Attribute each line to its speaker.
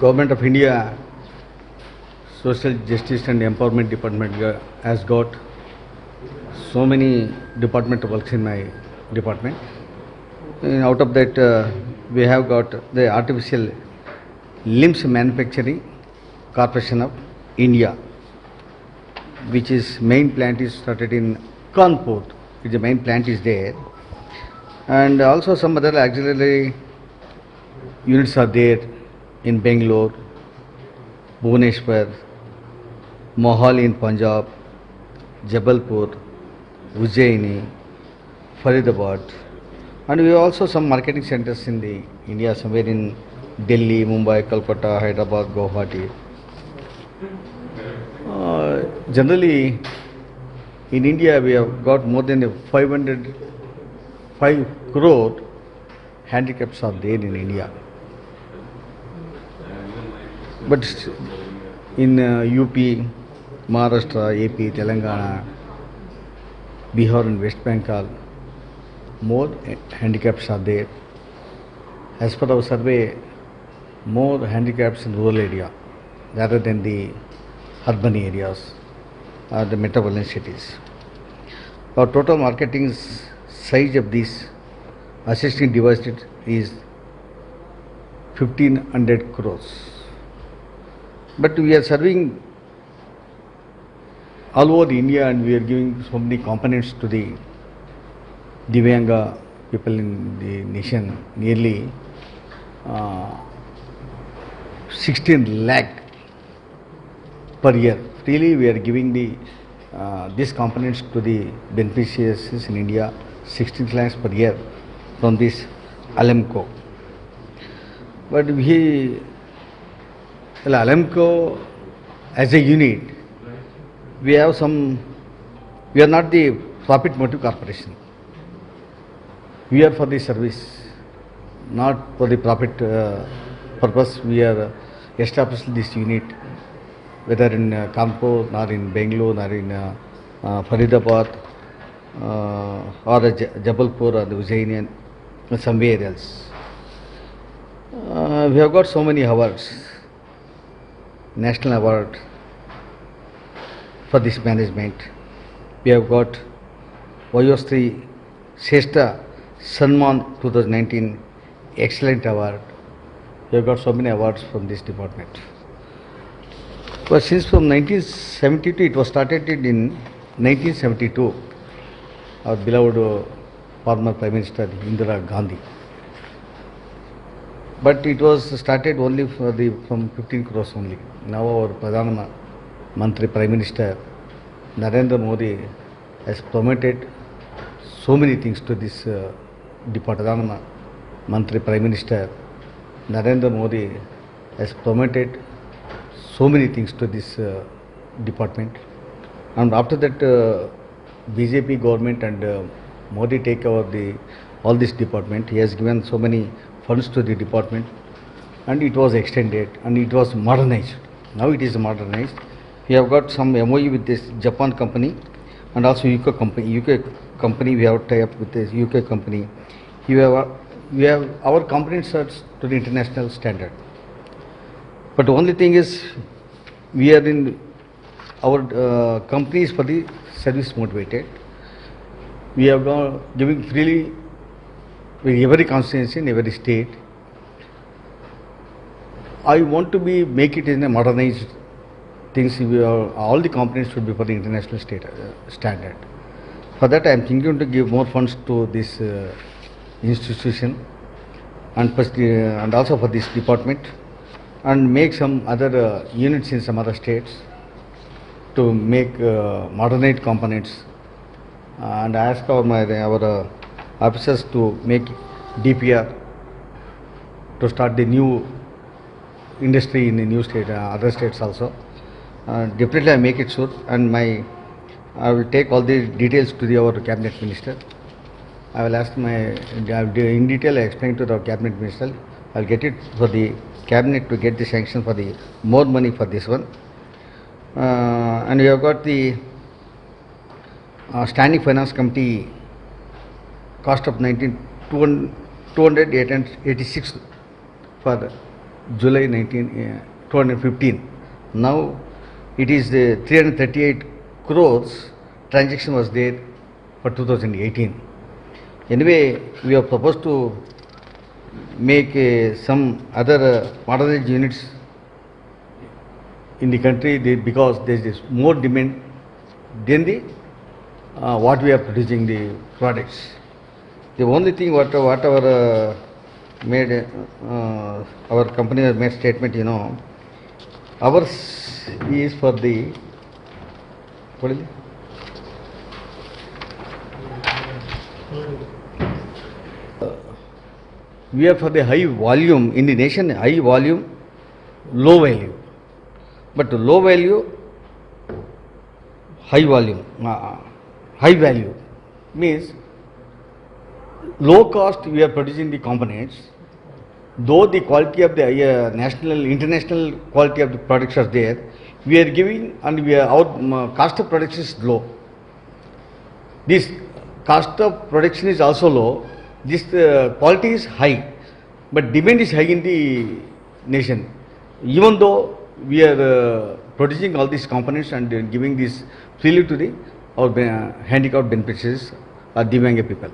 Speaker 1: Government of India Social Justice and Empowerment Department has got so many department works in my department. And out of that, we have got the Artificial Limbs Manufacturing Corporation of India, which is main plant is started in Kanpur. The main plant is there, and also some other auxiliary units are there in Bangalore, Bhubaneswar, Mohali in Punjab, Jabalpur, Ujjaini, Faridabad, and we have also some marketing centers in the India, somewhere in Delhi, Mumbai, Kolkata, Hyderabad, Guwahati. Generally, in India, we have got more than 505 crore handicaps are there in India. But in UP, Maharashtra, AP, Telangana, Bihar and West Bengal, more handicaps are there. As per our survey, more handicaps in rural area rather than the urban areas or the metropolitan cities. Our total marketing size of these assisting devices is 1500 crores. But we are serving all over India, and we are giving so many components to the Divyanga people in the nation, nearly 16 lakh per year. Freely we are giving these components to the beneficiaries in India, 16 lakhs per year from this Alemco. But Alemco as a unit, we are not the profit motive corporation. We are for the service, not for the profit purpose. We are established this unit, whether in Kanpur, nor in Bangalore, nor in Faridabad, or Jabalpur, or the Ujjaini, and somewhere else. We have got so many awards, national award for this management. We have got Vayosri Shrestha Sanman 2019 Excellent Award. We have got so many awards from this department. But since from 1972, it was started in 1972, our beloved former Prime Minister Indira Gandhi. But it was started only from 15 crores only. Now our Pradhan Mantri Prime Minister Narendra Modi has promoted so many things to this department. Pradhan Mantri Prime Minister Narendra Modi has promoted so many things to this department. And after that, BJP government and Modi take over all this department. He has given so many funds to the department, and it was extended and it was modernized. Now it is modernized. We have got some MOU with this Japan company and also UK company. We have tie up with this UK company. We have our components are to the international standard. But the only thing is, we are in our companies for the service motivated. We have giving freely in every constituency, in every state. I want to make it in a modernized things. All the components should be for the international standard. For that, I am thinking to give more funds to this institution and also for this department, and make some other units in some other states to make modernized components, and ask our officers to make DPR to start the new industry in the new state, other states also. Definitely I make it sure, and I will take all the details to our cabinet minister. I will ask in detail I explain to the cabinet minister. I will get it for the cabinet to get the sanction for the more money for this one. And we have got the standing finance committee cost of 286 for July 2015. Now it is 338 crores transaction was there for 2018. Anyway, we have proposed to make some other modernized units in the country because there is more demand than the what we are producing the products. The only thing what our made our company has made statement, ours is for the what is it? We are for the high volume in the nation, high volume, low value. But low value, high volume, high value means low cost we are producing the components, though the quality of the national, international quality of the products are there, we are giving and our cost of production is low. This cost of production is also low, this quality is high, but demand is high in the nation. Even though we are producing all these components and giving this freely to the our handicapped beneficiaries or Divyanga people.